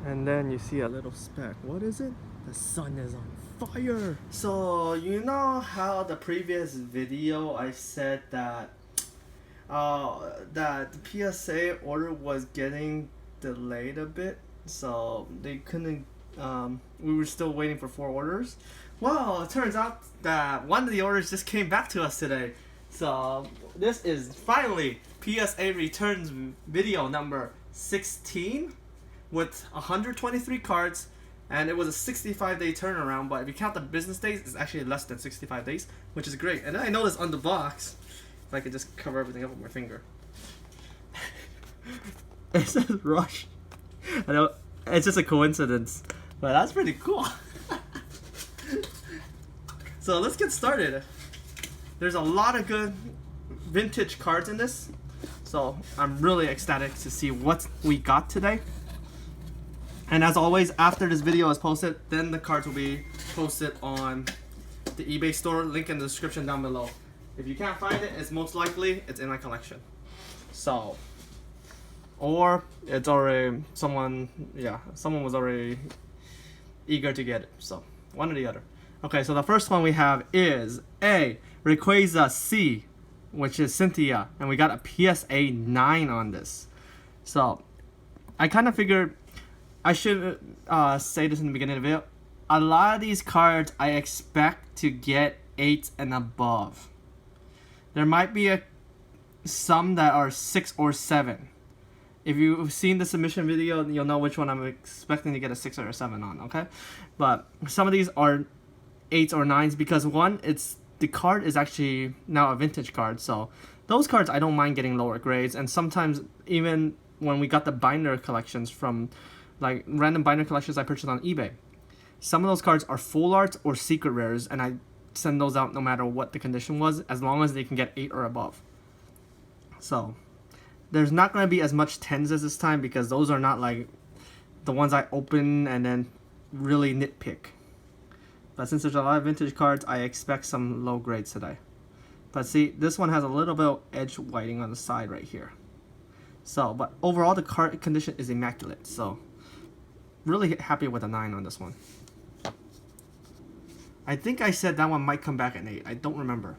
And then you see a little speck. What is it? The sun is on fire. So you know how the previous video I said that that the PSA order was getting delayed a bit, so they couldn't. We were still waiting for 4 orders. Well, it turns out that one of the orders just came back to us today. So this is finally PSA returns video number 16 with 123 cards, and it was a 65-day turnaround. But if you count the business days, it's actually less than 65 days, which is great. And then I noticed on the box, if I could just cover everything up with my finger, it says Rush. I know it's just a coincidence, but that's pretty cool. So let's get started. There's a lot of good vintage cards in this, so I'm really ecstatic to see what we got today. And as always, after this video is posted, then the cards will be posted on the eBay store, link in the description down below. If you can't find it, it's most likely it's in my collection. So, or it's already someone was already eager to get it. So, one or the other. Okay, so the first one we have is a Rayquaza C, which is Cynthia, and we got a PSA 9 on this. So, I kind of figured I should say this in the beginning of the video. A lot of these cards I expect to get 8 and above. There might be some that are 6 or 7. If you've seen the submission video, you'll know which one I'm expecting to get a 6 or a 7 on, okay? But some of these are 8s or 9s because one, the card is actually now a vintage card, so those cards I don't mind getting lower grades. And sometimes even when we got the binder collections from like random binder collections I purchased on eBay, some of those cards are full art or secret rares, and I send those out no matter what the condition was, as long as they can get 8 or above. So there's not going to be as much 10s as this time because those are not like the ones I open and then really nitpick. But since there's a lot of vintage cards, I expect some low grades today. But see, this one has a little bit of edge whiting on the side right here. So, but overall the card condition is immaculate. So really happy with a 9 on this one. I think I said that one might come back at 8. I don't remember.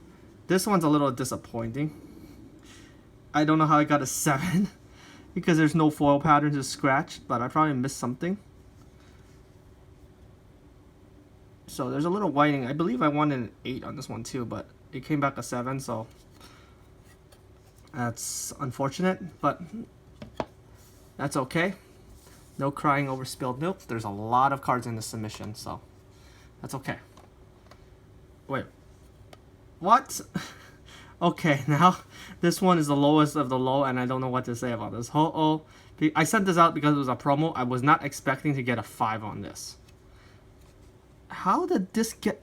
This one's a little disappointing. I don't know how I got a 7 because there's no foil pattern to scratch, but I probably missed something. So there's a little whiting. I believe I wanted an 8 on this one too, but it came back a 7, so that's unfortunate, but that's okay. No crying over spilled milk. There's a lot of cards in the submission, so that's okay. Wait, what? Okay, now this one is the lowest of the low, and I don't know what to say about this. I sent this out because it was a promo. I was not expecting to get a 5 on this. How did this get?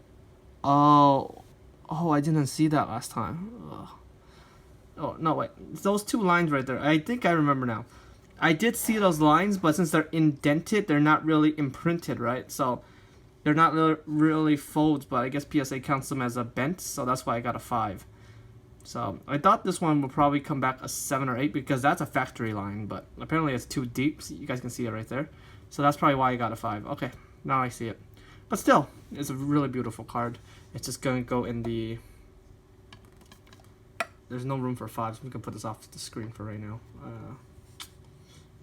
Oh, I didn't see that last time. Ugh. Oh no, wait, those 2 lines right there. I think I remember now. I did see those lines, but since they're indented, they're not really imprinted, right? So they're not really folds, but I guess PSA counts them as a bent, so that's why I got a 5. So I thought this one would probably come back a 7 or 8 because that's a factory line, but apparently it's too deep. So you guys can see it right there. So that's probably why I got a 5. Okay, now I see it. But still, it's a really beautiful card. It's just going to go in the... There's no room for 5s. So we can put this off the screen for right now.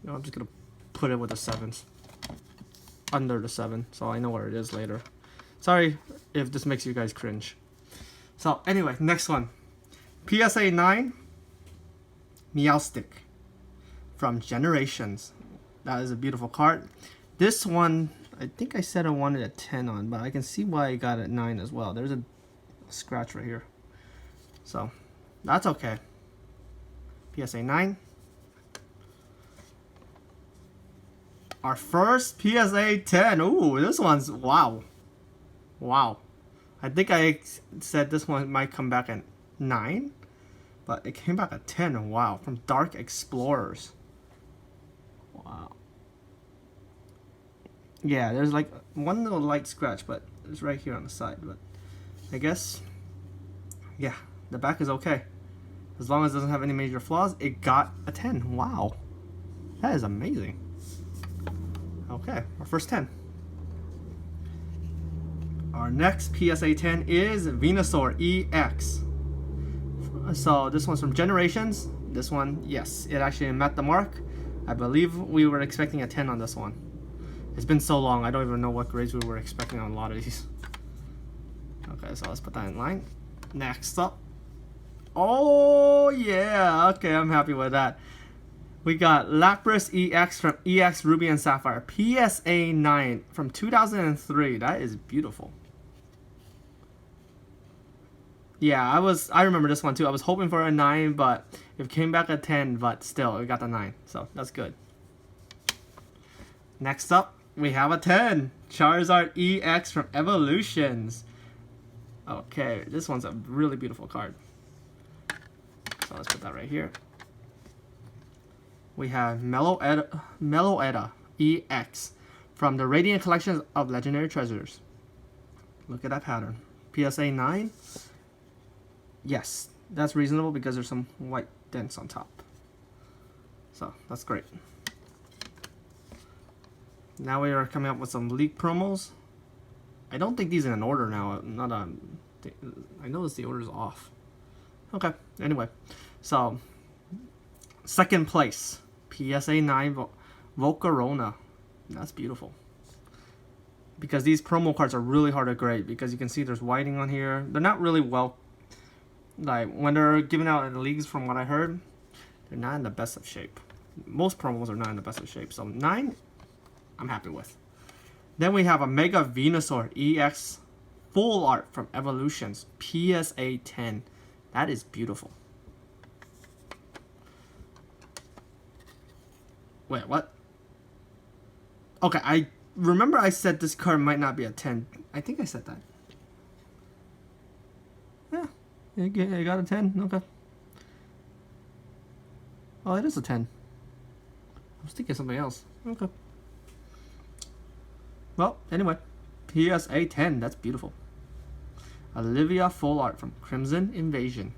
No, I'm just going to put it with the 7s. Under the 7, so I know where it is later. Sorry if this makes you guys cringe. So anyway, next one. PSA 9 Meowstic from Generations. That is a beautiful card. This one, I think I said I wanted a 10 on, but I can see why I got it 9 as well. There's a scratch right here. So that's okay. PSA 9. Our first PSA 10. Ooh, this one's wow. Wow. I think I said this one might come back at 9, but it came back at 10. Wow. From Dark Explorers. Wow. Yeah, there's like one little light scratch, but it's right here on the side. But I guess, yeah, the back is okay. As long as it doesn't have any major flaws, it got a 10. Wow. That is amazing. Okay, our first 10. Our next PSA 10 is Venusaur EX. So this one's from Generations. This one, yes, it actually met the mark. I believe we were expecting a 10 on this one. It's been so long, I don't even know what grades we were expecting on a lot of these. Okay, so let's put that in line. Next up. Oh yeah, okay, I'm happy with that. We got Lapras EX from EX Ruby and Sapphire. PSA 9 from 2003. That is beautiful. Yeah, I remember this one too. I was hoping for a 9, but it came back a 10, but still, it got the 9. So, that's good. Next up, we have a 10. Charizard EX from Evolutions. Okay, this one's a really beautiful card. So, let's put that right here. We have Mellow Eda EX from the Radiant Collection of Legendary Treasures. Look at that pattern. PSA 9. Yes, that's reasonable because there's some white dents on top. So, that's great. Now we are coming up with some leak promos. I don't think these are in order now. I noticed the order is off. Okay, anyway. So, second place. PSA 9 Volcarona. That's beautiful. Because these promo cards are really hard to grade. Because you can see there's whiting on here. They're not really well... Like, when they're given out in the leagues, from what I heard, they're not in the best of shape. Most promos are not in the best of shape. So, 9, I'm happy with. Then we have a Mega Venusaur EX Full Art from Evolutions. PSA 10. That is beautiful. Wait, what? Okay, I remember I said this card might not be a 10. I think I said that. Yeah, you got a 10. Okay. Oh, it is a 10. I was thinking something else. Okay. Well, anyway. PSA 10. That's beautiful. Olivia Full Art from Crimson Invasion.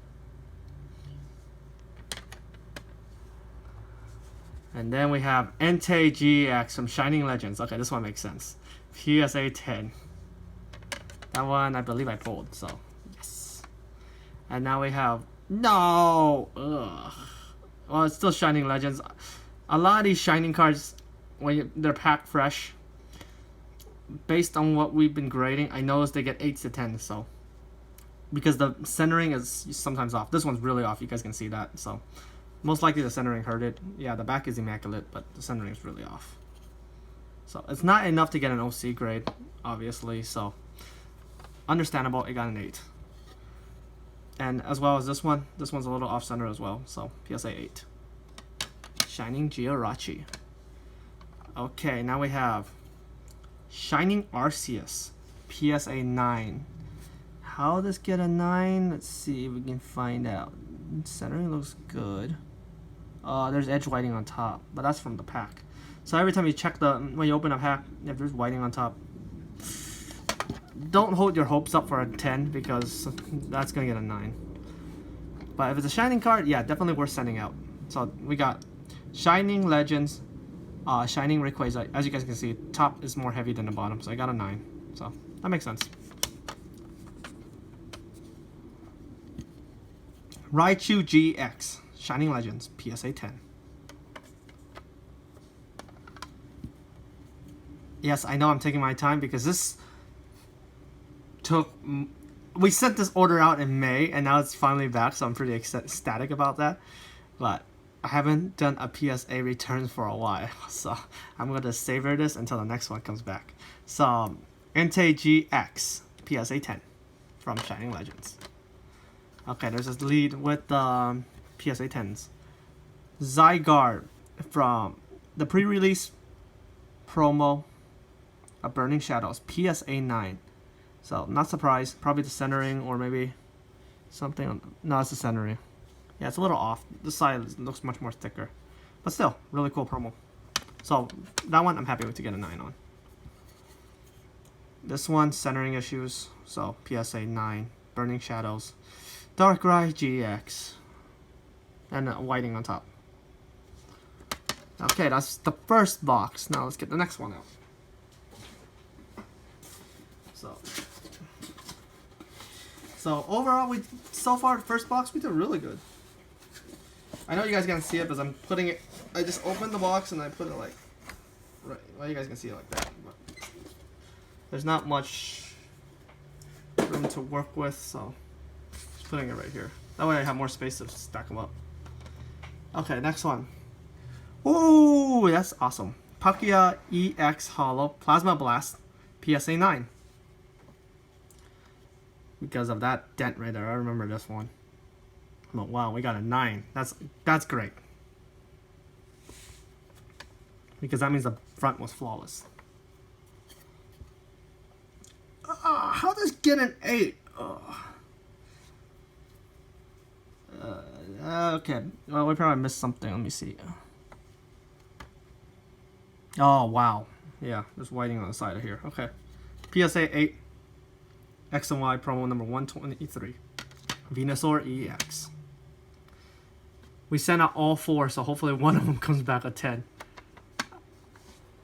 And then we have Entei GX from Shining Legends. Okay, this one makes sense. PSA 10. That one I believe I pulled, so yes. And now we have... No! Ugh. Well, it's still Shining Legends. A lot of these Shining cards, when they're packed fresh, based on what we've been grading, I noticed they get 8s to 10s, so... Because the centering is sometimes off. This one's really off, you guys can see that, so... Most likely the centering hurt it. Yeah, the back is immaculate, but the centering is really off. So, it's not enough to get an OC grade, obviously, so... Understandable, it got an 8. And as well as this one's a little off-center as well, so PSA 8. Shining Jirachi. Okay, now we have Shining Arceus. PSA 9. How does get a 9? Let's see if we can find out. Centering looks good. There's edge whiting on top, but that's from the pack. So every time you check when you open a pack, if there's whiting on top, don't hold your hopes up for a 10 because that's gonna get a 9. But if it's a Shining card, yeah, definitely worth sending out. So we got Shining Legends, Shining Rayquaza. As you guys can see, top is more heavy than the bottom, so I got a 9. So that makes sense. Raichu GX, Shining Legends, PSA 10. Yes, I know I'm taking my time because this took... We sent this order out in May, and now it's finally back, so I'm pretty ecstatic about that. But I haven't done a PSA return for a while, so I'm going to savor this until the next one comes back. So, Entei GX, PSA 10 from Shining Legends. Okay, there's this lead with the PSA 10s. Zygarde from the pre-release promo of Burning Shadows, PSA 9. So, not surprised. Probably the centering or maybe something on... No, it's the centering. Yeah, it's a little off. This side looks much more thicker. But still, really cool promo. So, that one I'm happy with to get a 9 on. This one, centering issues. So, PSA 9. Burning Shadows. Darkrai GX. And whiting on top. Okay, that's the first box. Now let's get the next one out. So overall, so far the first box we did really good. I know you guys can't see it because I'm putting it. I just opened the box and I put it like right. Well, you guys can see it like that. But there's not much room to work with, so just putting it right here. That way I have more space to stack them up. Okay, next one. Ooh, that's awesome. Palkia EX Holo Plasma Blast PSA 9. Because of that dent right there, I remember this one. But wow, we got a 9. That's great. Because that means the front was flawless. How does get an 8? Okay, well we probably missed something. Let me see. Oh wow, yeah, there's whiting on the side of here. Okay, PSA 8. X and Y promo number 123. Venusaur EX. We sent out all 4, so hopefully one of them comes back a 10.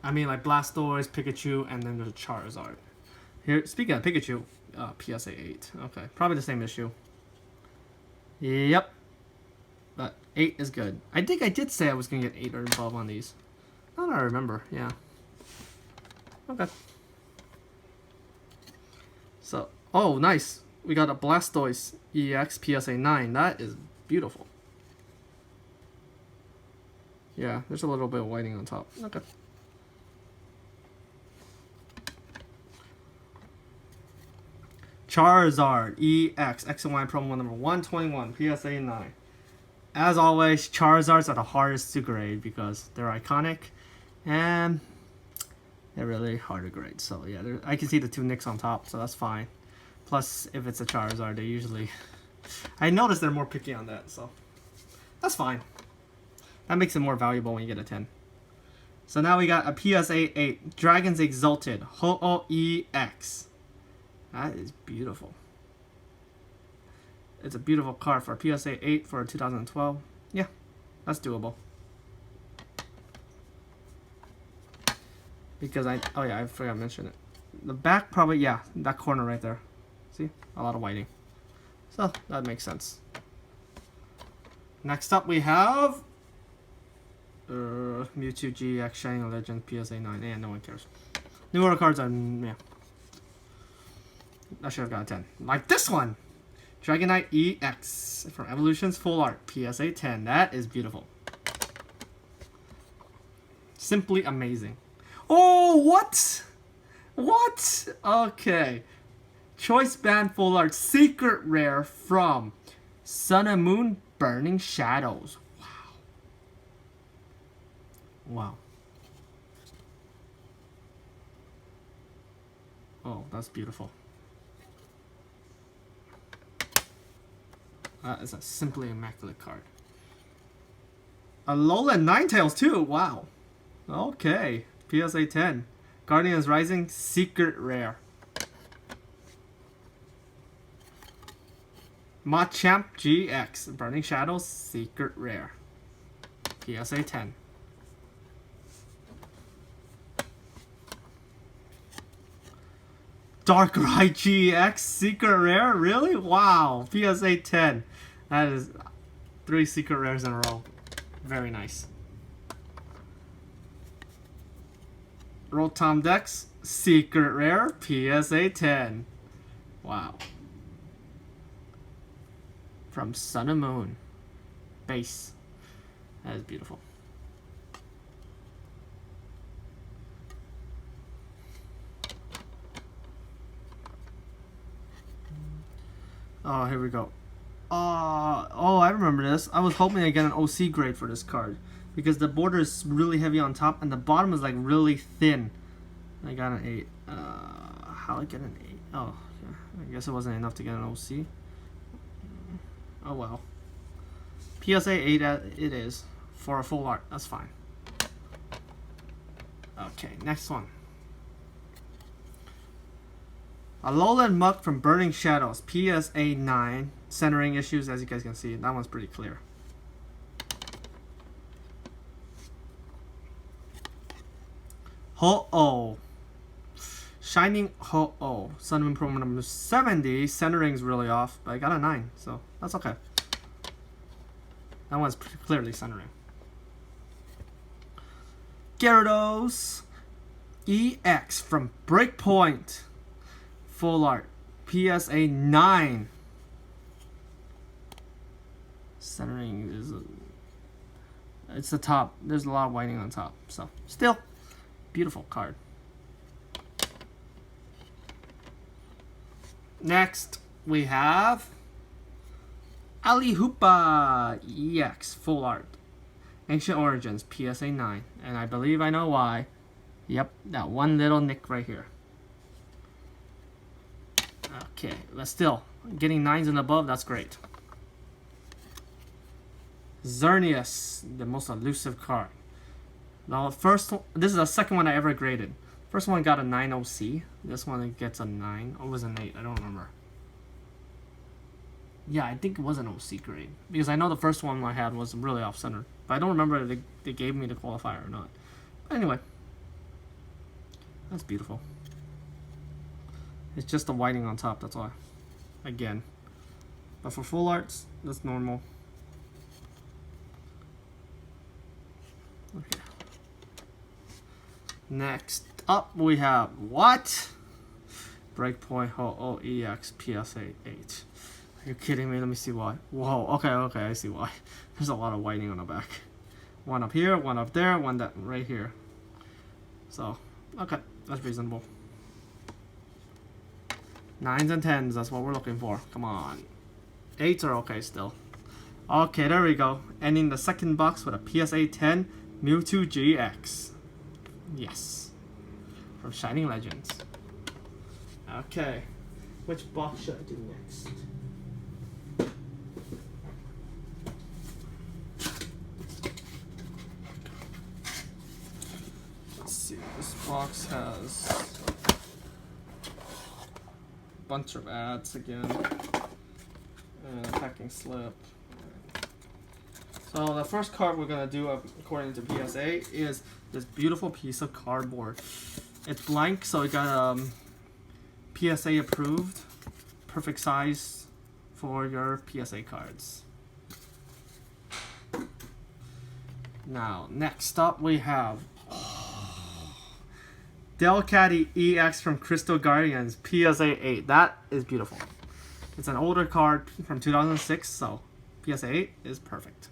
I mean, like Blastoise, Pikachu, and then there's a Charizard. Here, speaking of Pikachu, PSA 8. Okay, probably the same issue. Yep. But 8 is good. I think I did say I was going to get 8 or above on these. I don't remember, yeah. Okay. So, oh, nice. We got a Blastoise EX PSA 9. That is beautiful. Yeah, there's a little bit of whiting on top. Okay. Charizard EX X and Y promo number 121 PSA 9. As always, Charizards are the hardest to grade because they're iconic and they're really hard to grade. So yeah, I can see the 2 nicks on top, so that's fine. Plus, if it's a Charizard, they usually... I noticed they're more picky on that, so that's fine. That makes it more valuable when you get a 10. So now we got a PSA 8 Dragons Exalted Ho-Oh EX. That is beautiful. It's a beautiful card for a PSA 8 for 2012. Yeah, that's doable. Because oh yeah, I forgot to mention it. The back probably, yeah, that corner right there. See? A lot of whiting. So, that makes sense. Next up we have... Mewtwo GX Shining Legend PSA 9. Yeah, no one cares. Newer cards are, yeah. I should have got a 10. Like this one! Dragonite EX from Evolution's Full Art PSA 10. That is beautiful. Simply amazing. Oh, what? What? Okay. Choice Band Full Art Secret Rare from Sun and Moon Burning Shadows. Wow. Wow. Oh, that's beautiful. That is a simply immaculate card. A Alolan Ninetales too. Wow. Okay. PSA 10. Guardians Rising Secret Rare. Machamp GX Burning Shadows Secret Rare. PSA 10. Darkrai GX Secret Rare? Really? Wow. PSA 10. That is 3 secret rares in a row. Very nice. Rotom Dex Secret Rare PSA 10. Wow. From Sun and Moon. Base. That is beautiful. Oh, here we go. Oh, I remember this. I was hoping I get an OC grade for this card because the border is really heavy on top and the bottom is like really thin. I got an 8. How did I get an 8? Oh, yeah. I guess it wasn't enough to get an OC. Oh well. PSA 8 it is for a full art. That's fine. Okay, next one. Alolan Muck from Burning Shadows, PSA 9. Centering issues, as you guys can see. That one's pretty clear. Ho-Oh. Shining Ho-Oh. Sun Moon promo number 70. Centering's really off, but I got a 9, so that's okay. That one's clearly centering. Gyarados EX from Breakpoint. Full art. PSA 9. Centering is it's the top. There's a lot of whiting on top. So still beautiful card. Next we have Ali Hoopa EX Full Art. Ancient Origins PSA 9. And I believe I know why. Yep, that one little nick right here. Okay, but still, getting 9s and above, that's great. Xerneas, the most elusive card. Now, this is the second one I ever graded. First one got a 9 OC. This one gets a 9. Or was it an 8? I don't remember. Yeah, I think it was an OC grade. Because I know the first one I had was really off-center. But I don't remember if they gave me the qualifier or not. But anyway. That's beautiful. It's just the whiting on top, that's why. Again. But for full arts, that's normal. Okay. Next up we have what? Breakpoint Ho-Oh EX PSA 8. Are you kidding me? Let me see why. Whoa, okay, I see why. There's a lot of whiting on the back. One up here, one up there, one that right here. So, okay, that's reasonable. 9s and 10s, that's what we're looking for. Come on. 8s are okay still. Okay, there we go. Ending the second box with a PSA 10 Mewtwo GX. Yes. From Shining Legends. Okay. Which box should I do next? Let's see. This box has a bunch of ads again. And a packing slip. So the first card we're going to do according to PSA is this beautiful piece of cardboard. It's blank, so it got PSA approved. Perfect size for your PSA cards. Now, next up we have Delcatty EX from Crystal Guardians PSA 8. That is beautiful. It's an older card from 2006, so PSA 8 is perfect.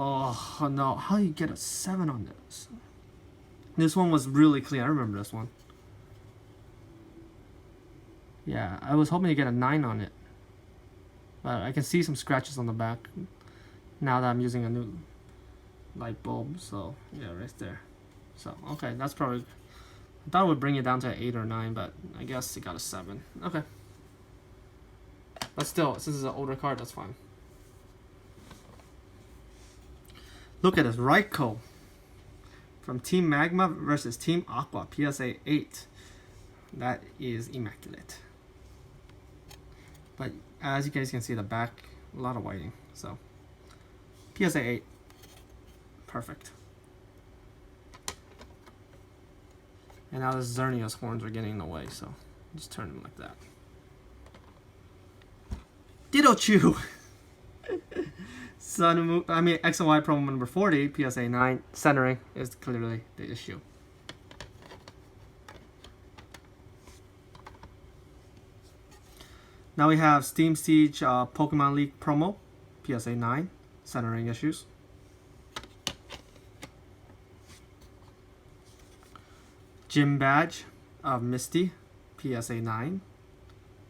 Oh no, how do you get a 7 on this? This one was really clean. I remember this one. Yeah, I was hoping to get a 9 on it. But I can see some scratches on the back now that I'm using a new light bulb. So, yeah, right there. So, okay, that's probably... I thought it would bring it down to an 8 or 9, but I guess it got a 7. Okay. But still, since it's an older card, that's fine. Look at this, Raikou from Team Magma versus Team Aqua, PSA 8. That is immaculate. But as you guys can see, the back, a lot of whiting. So, PSA 8, perfect. And now the Xerneas horns are getting in the way, so just turn them like that. Ditto-Chew! X and Y promo number 40, PSA 9. Centering is clearly the issue. Now we have Steam Siege Pokemon League promo, PSA 9. Centering issues. Gym Badge of Misty, PSA 9.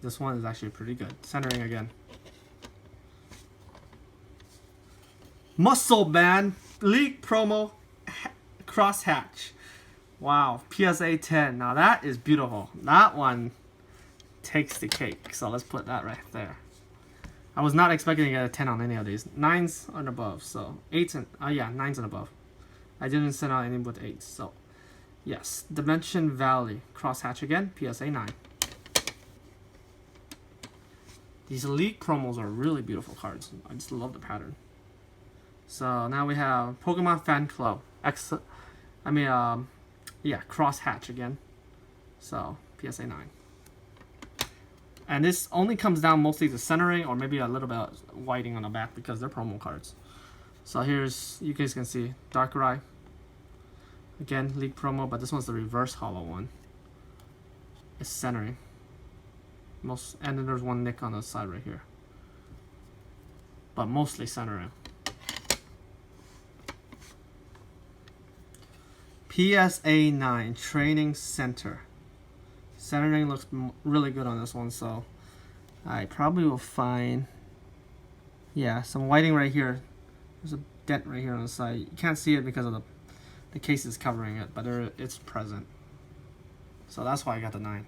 This one is actually pretty good. Centering again. Muscle Band League promo Crosshatch. Wow, PSA 10. Now that is beautiful. That one takes the cake. So let's put that right there. I was not expecting to get a 10 on any of these. 9s and above. So 8s and 9s and above. I didn't send out any with 8s. So yes, Dimension Valley Crosshatch again. PSA 9. These Elite promos are really beautiful cards. I just love the pattern. So now we have Pokemon Fan Club. Cross hatch again. So PSA 9. And this only comes down mostly to centering or maybe a little bit of whiting on the back because they're promo cards. So here's, you guys can see, Darkrai. Again, League promo, but this one's the reverse hollow one. It's centering. And then there's one nick on the side right here. But mostly centering. PSA 9 Training Center. Centering looks really good on this one, so I probably will find, yeah, some whiting right here. There's a dent right here on the side. You can't see it because of the case is covering it, but it's present. So that's why I got the 9.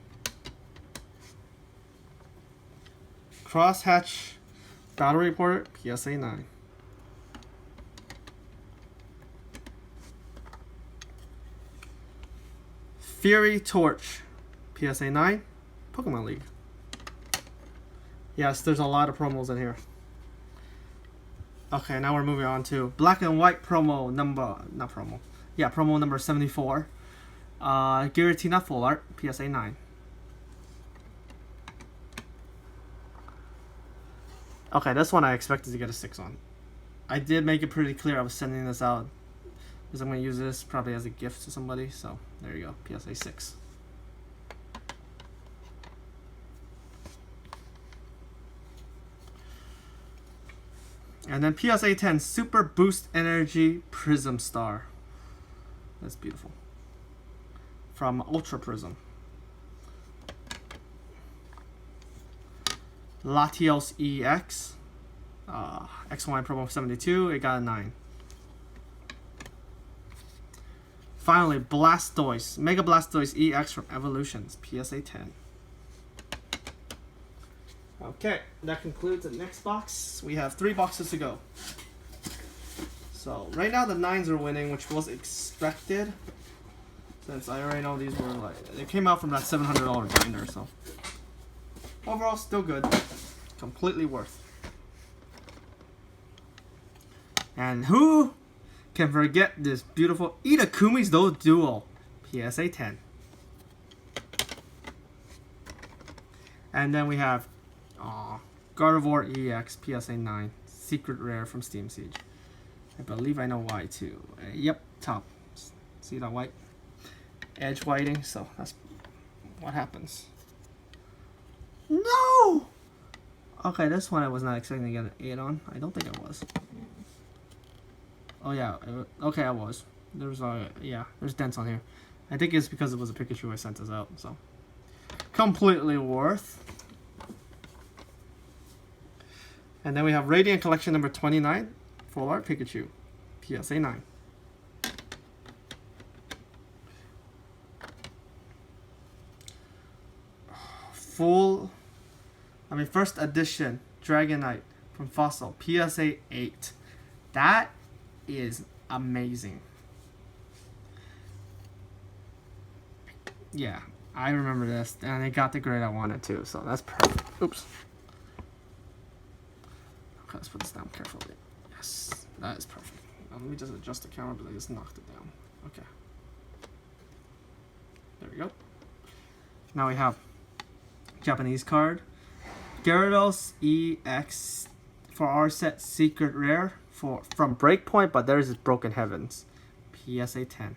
Crosshatch Battle Report PSA 9. Fury Torch PSA 9 Pokemon League. Yes, there's a lot of promos in here. Okay, now we're moving on to Black and White promo number, promo number 74. Giratina Full Art PSA 9. Okay, this one I expected to get a 6 on. I did make it pretty clear I was sending this out because I'm going to use this probably as a gift to somebody. So there you go, PSA 6. And then PSA 10 Super Boost Energy Prism Star. That's beautiful. From Ultra Prism. Latios EX. X1 promo 72. It got a 9. Finally, Blastoise. Mega Blastoise EX from Evolutions. PSA 10. Okay, that concludes the next box. We have 3 boxes to go. So, right now the 9s are winning, which was expected. Since I already know these were like, they came out from that $700 binder, so. Overall, still good. Completely worth. And who can forget this beautiful Itakumi's Duel PSA 10. And then we have Gardevoir EX PSA 9 Secret Rare from Steam Siege. I believe I know why too. Yep, top. See that white? Edge whiting, so that's what happens. No! Okay, this one I was not expecting to get an 8 on. I don't think I was. Oh yeah, okay I was. There's there's dents on here. I think it's because it was a Pikachu I sent this out, so. Completely worth. And then we have Radiant Collection number 29, Full Art Pikachu, PSA 9. First edition Dragonite from Fossil, PSA 8. That is amazing. Yeah, I remember this, and it got the grade I wanted to, so that's perfect. Oops. Okay, let's put this down carefully. Yes, that is perfect. Now, let me just adjust the camera, but I just knocked it down. Okay. There we go. Now we have Japanese card. Gyarados EX for our set Secret Rare from Breakpoint, but theirs is Broken Heavens. PSA 10.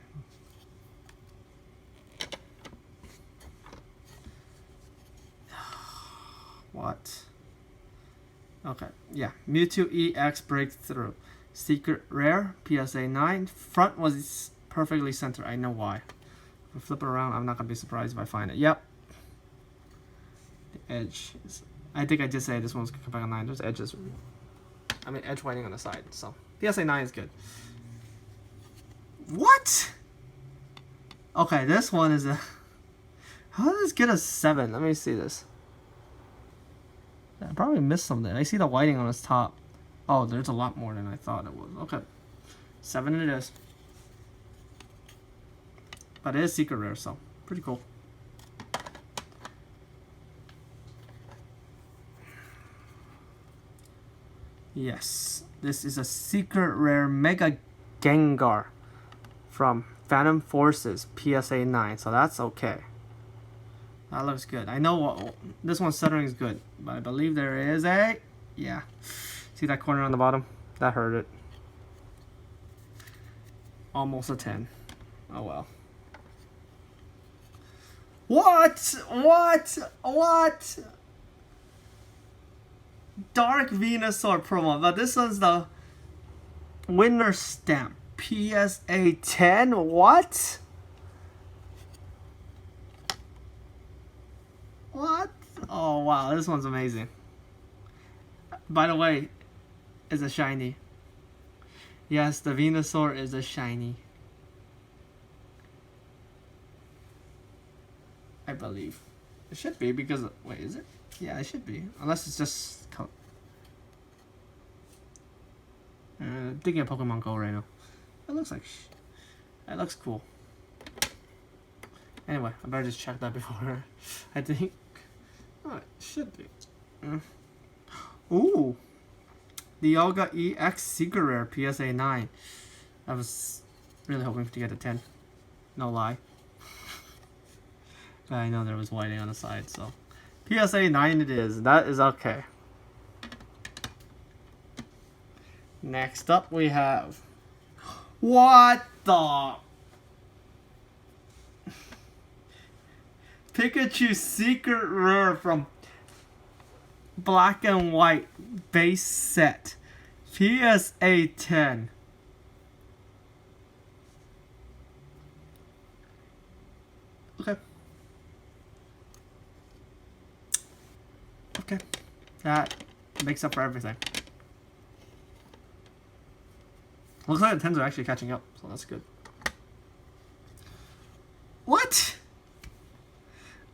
What? Okay, yeah. Mewtwo EX Breakthrough. Secret Rare, PSA 9. Front was perfectly centered. I know why. If I flip it around, I'm not going to be surprised if I find it. Yep. The edge is... I think I did say this one's going to come back on 9. There's edges. Edge whiting on the side. So, PSA 9 is good. What? Okay, this one is a... How did this get a 7? Let me see this. I probably missed something. I see the whiting on its top. Oh, there's a lot more than I thought it was. Okay. 7 it is. But it is Secret Rare, so pretty cool. Yes. This is a secret rare Mega Gengar from Phantom Forces PSA 9. So that's okay. That looks good. I know this one's centering is good, but I believe there is a... Yeah. See that corner on the bottom? That hurt it. Almost a 10. Oh well. What? Dark Venusaur promo, but this one's the winner stamp. PSA 10? What? What? Oh wow, this one's amazing. By the way, it's a shiny. Yes, the Venusaur is a shiny. I believe. It should be because... Wait, is it? Yeah, it should be. Unless it's just... thinking of Pokemon Go right now. It looks like... It looks cool. Anyway, I better just check that before. I think... Oh, it should be. Ooh! The Yoga EX Secret Rare PSA 9. I was really hoping to get a 10. No lie. But I know there was whiting on the side, so... PSA 9 it is. That is okay. Next up we have... What the... Pikachu Secret Rare from Black and White base set. PSA 10. Okay. Okay. That makes up for everything. Looks like the 10s are actually catching up, so that's good. What?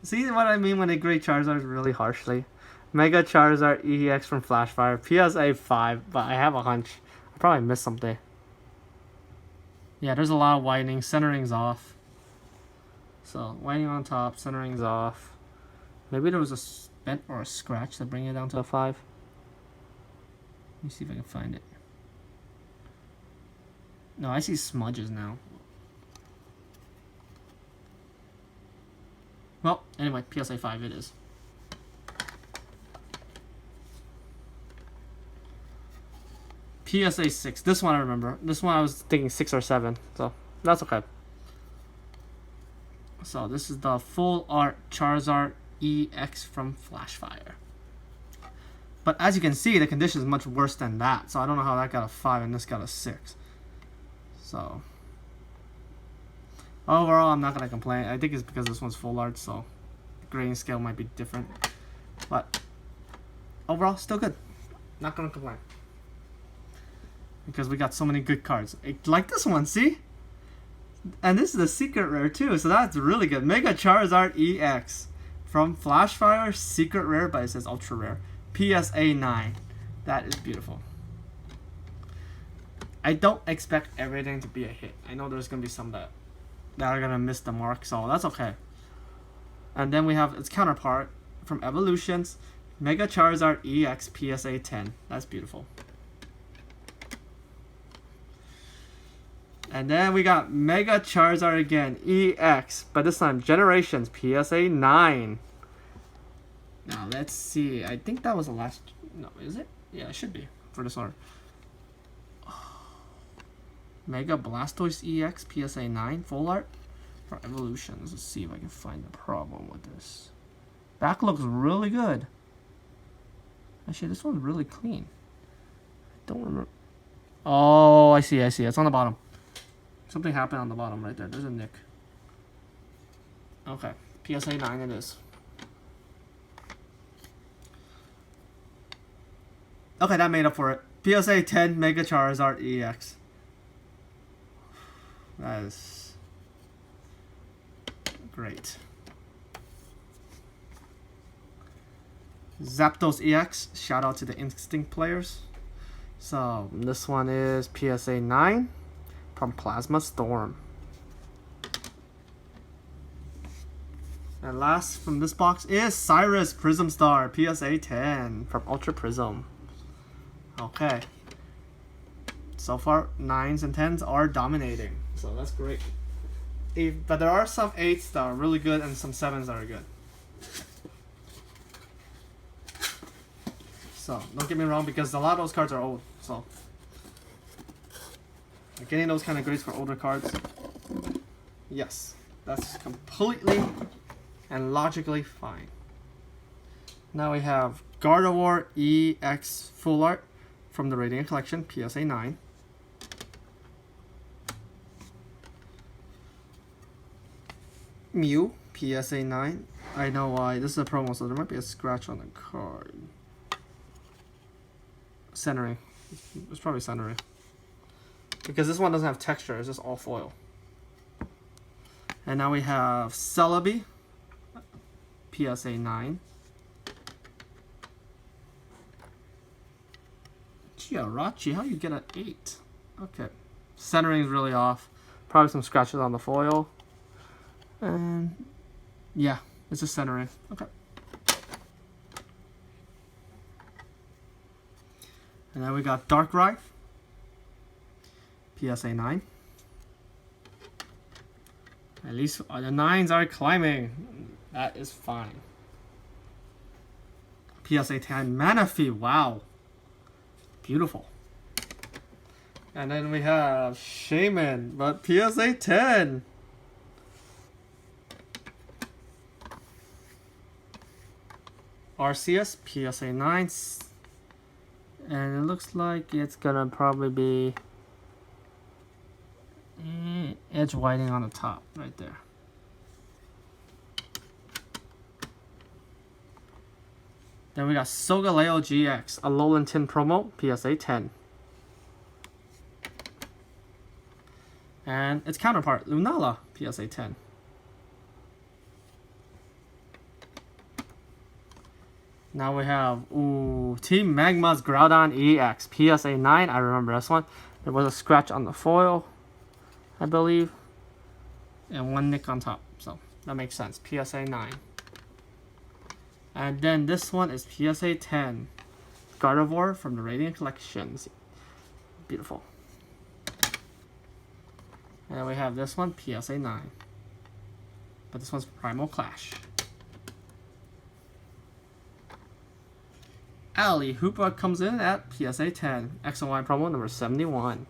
See what I mean when they grade Charizard really harshly? Mega Charizard EX from Flashfire, PSA 5, but I have a hunch. I probably missed something. Yeah, there's a lot of whitening. Centering's off. So, whitening on top, centering's off. Maybe there was a bent or a scratch to bring it down to a 5. Let me see if I can find it. No, I see smudges now. Well, anyway, PSA 5 it is. PSA 6. This one I remember. This one I was thinking 6 or 7. So, that's okay. So, this is the full art Charizard EX from Flashfire. But as you can see, the condition is much worse than that. So, I don't know how that got a 5 and this got a 6. So, overall, I'm not going to complain. I think it's because this one's full art, so the grading scale might be different. But, overall, still good. Not going to complain. Because we got so many good cards. Like this one, see? And this is a secret rare too, so that's really good. Mega Charizard EX from Flashfire, secret rare, but it says ultra rare. PSA 9. That is beautiful. I don't expect everything to be a hit. I know there's going to be some that are going to miss the mark, so that's okay. And then we have its counterpart from Evolutions, Mega Charizard EX PSA 10. That's beautiful. And then we got Mega Charizard again, EX, but this time Generations PSA 9. Now let's see. I think that was the last. No, is it? Yeah, it should be for this order. Mega Blastoise EX PSA 9 full art for Evolutions. Let's see if I can find the problem with this. Back looks really good. Actually, this one's really clean. Don't remember. Oh, I see. It's on the bottom. Something happened on the bottom right there. There's a nick. Okay. PSA 9 it is. Okay, that made up for it. PSA 10 Mega Charizard EX. That is great. Zapdos EX. Shout out to the Instinct players. So, this one is PSA 9 from Plasma Storm. And last from this box is Cyrus Prism Star PSA 10 from Ultra Prism. Okay. So far, 9s and 10s are dominating. So that's great. But there are some 8s that are really good and some 7s that are good. So don't get me wrong, because a lot of those cards are old. So getting those kind of grades for older cards, yes, that's completely and logically fine. Now we have Gardevoir EX Full Art from the Radiant Collection, PSA 9. Mew, PSA 9. I know why. This is a promo, so there might be a scratch on the card. Centering. It's probably centering. Because this one doesn't have texture, it's just all foil. And now we have Celebi, PSA 9. Chiarachi, how do you get an 8? Okay. Centering is really off. Probably some scratches on the foil. And yeah, it's just centering. Okay. And then we got Darkrai, PSA 9. At least the 9s are climbing. That is fine. PSA 10 Manaphy, wow. Beautiful. And then we have Shaman, but PSA 10. Arceus, PSA 9. And it looks like it's gonna probably be edge whiting on the top, right there. Then we got Solgaleo GX, a Alolan Tin promo, PSA 10. And its counterpart, Lunala, PSA 10. Now we have Team Magma's Groudon EX, PSA 9. I remember this one. There was a scratch on the foil, I believe, and one nick on top. So that makes sense. PSA 9. And then this one is PSA 10. Gardevoir from the Radiant Collections. Beautiful. And then we have this one, PSA 9. But this one's Primal Clash. Ali Hoopa comes in at PSA 10. X and Y promo number 71.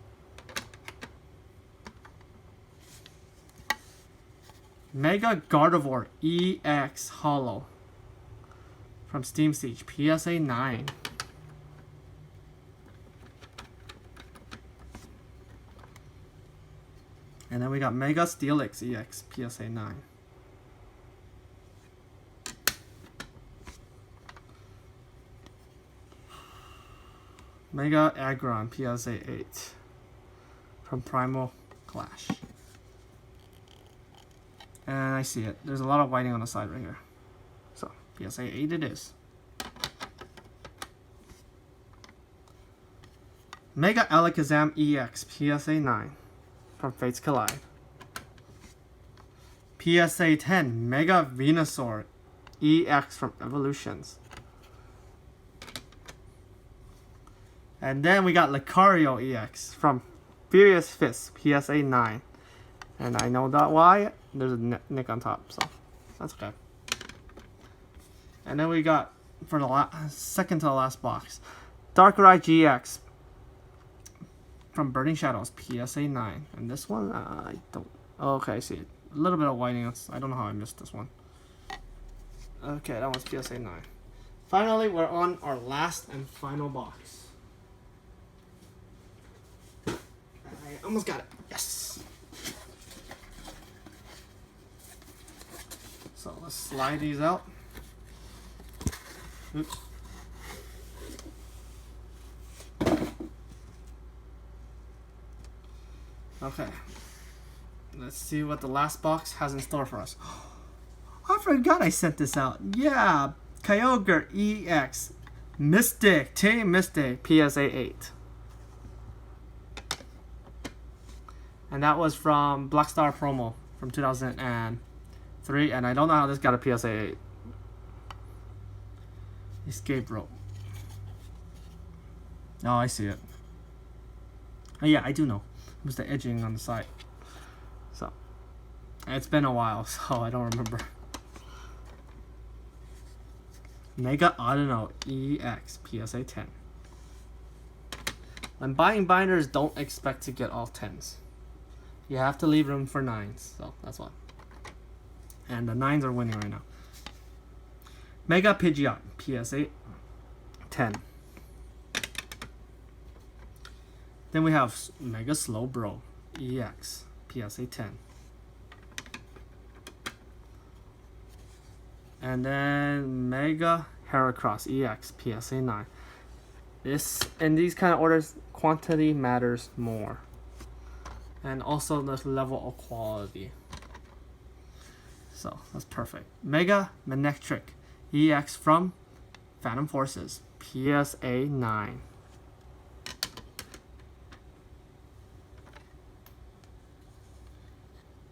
Mega Gardevoir EX Hollow from Steam Siege, PSA 9. And then we got Mega Steelix EX, PSA 9. Mega Aggron, PSA 8. From Primal Clash. And I see it. There's a lot of whiting on the side right here. So, PSA 8 it is. Mega Alakazam EX, PSA 9. From Fates Collide. PSA 10, Mega Venusaur EX from Evolutions. And then we got Lucario EX from Furious Fist, PSA 9. And I know that why. There's a nick on top, so that's okay. And then we got, for the second to the last box, Darkrai GX from Burning Shadows, PSA 9. And this one, I don't... Oh, okay, I see it. A little bit of whiting. I don't know how I missed this one. Okay, that one's PSA 9. Finally, we're on our last and final box. I almost got it. Yes! So let's slide these out. Oops. Okay. Let's see what the last box has in store for us. I forgot I sent this out. Yeah. Kyogre EX. Mystic. Team Mystic. PSA 8. And that was from Black Star promo from 2003. And I don't know how this got a PSA 8. Escape rope. Oh, I see it. Oh yeah, I do know. It was the edging on the side. So it's been a while, so I don't remember. Mega Audino EX PSA 10. When buying binders, don't expect to get all 10s. You have to leave room for 9s, so that's why. And the 9s are winning right now. Mega Pidgeot PSA 10. Then we have Mega Slowbro EX PSA 10. And then Mega Heracross EX PSA 9. This in these kind of orders, quantity matters more. And also the level of quality. So that's perfect. Mega Manectric EX from Phantom Forces PSA 9.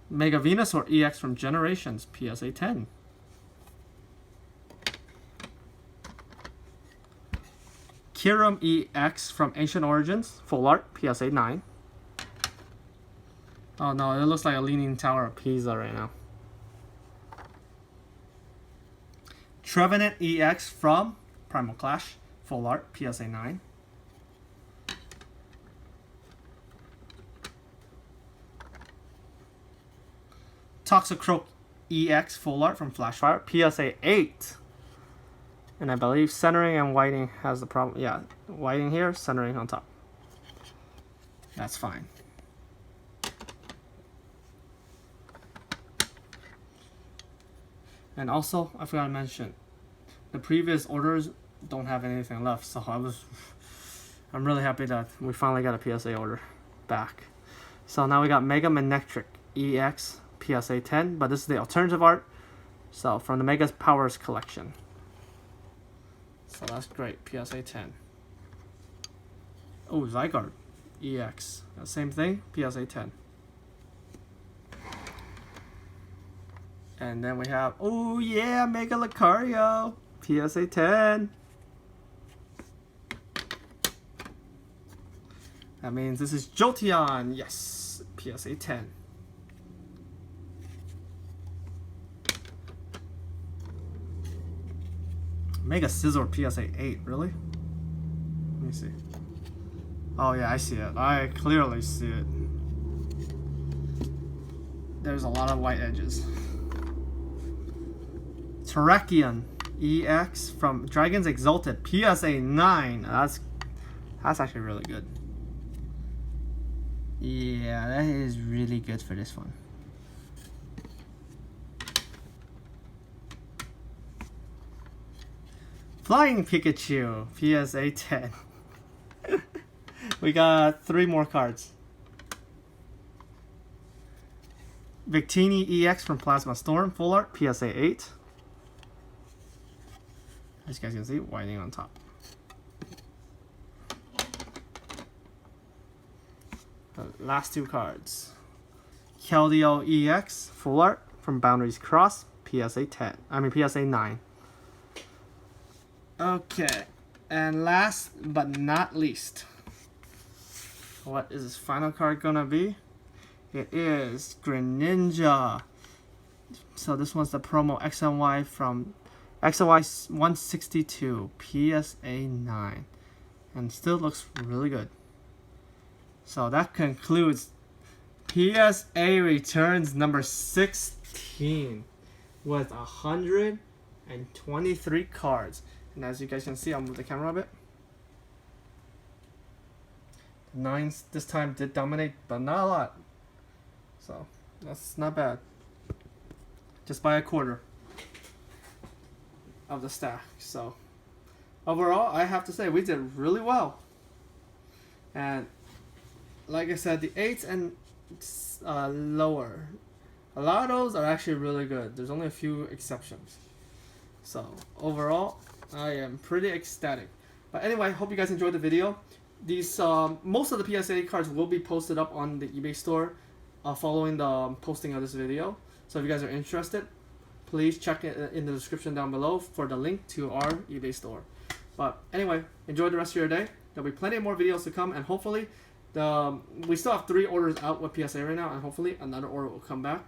Mega Venusaur EX from Generations PSA 10. Kyurem EX from Ancient Origins Full Art PSA 9. Oh no, it looks like a Leaning Tower of Pisa right now. Trevenant EX from Primal Clash Full Art PSA 9. Toxicroak EX Full Art from Flashfire PSA 8. And I believe centering and whiting has the problem. Yeah, whiting here, centering on top. That's fine. And also, I forgot to mention, the previous orders don't have anything left, so I'm really happy that we finally got a PSA order back. So now we got Mega Manectric EX PSA 10, but this is the alternative art, so from the Mega Powers collection. So that's great, PSA 10. Oh, Zygarde EX, same thing, PSA 10. And then we have, oh yeah, Mega Lucario, PSA 10. That means this is Jolteon, yes, PSA 10. Mega Scizor PSA 8, really? Let me see. Oh yeah, I see it. I clearly see it. There's a lot of white edges. Terrakion EX from Dragons Exalted PSA 9. That's actually really good. Yeah, that is really good for this one. Flying Pikachu PSA 10. We got 3 more cards. Victini EX from Plasma Storm Full Art PSA 8. As you guys can see, whiting on top. The last 2 cards. Keldeo EX Full Art from Boundaries Cross PSA 10. I mean PSA 9. Okay, and last but not least, what is this final card gonna be? It is Greninja. So this one's the promo XNY from XNY 162 PSA 9, and still looks really good. So that concludes PSA returns number 16 with 123 cards. And as you guys can see, I'll move the camera a bit. The 9s this time did dominate, but not a lot. So that's not bad. Just by a quarter of the stack. So overall, I have to say we did really well. And like I said, the 8s and lower, a lot of those are actually really good. There's only a few exceptions. So overall, I am pretty ecstatic. But anyway, hope you guys enjoyed the video. These most of the PSA cards will be posted up on the eBay store following the posting of this video. So if you guys are interested, please check it in the description down below for the link to our eBay store. But anyway, enjoy the rest of your day. There'll be plenty more videos to come, and hopefully We still have 3 orders out with PSA right now, and hopefully another order will come back.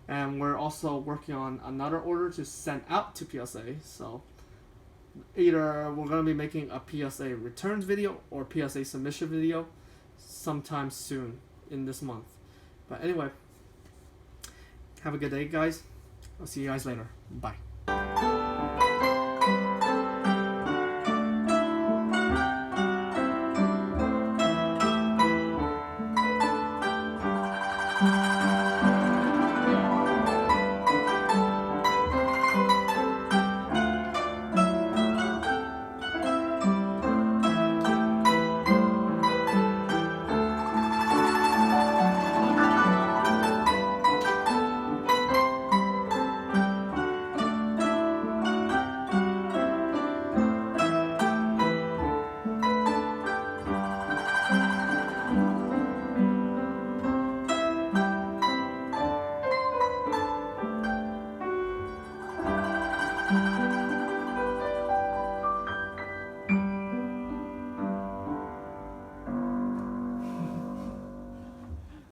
And we're also working on another order to send out to PSA. So either we're gonna be making a PSA returns video or PSA submission video sometime soon in this month. But anyway, have a good day, guys. I'll see you guys later. Bye.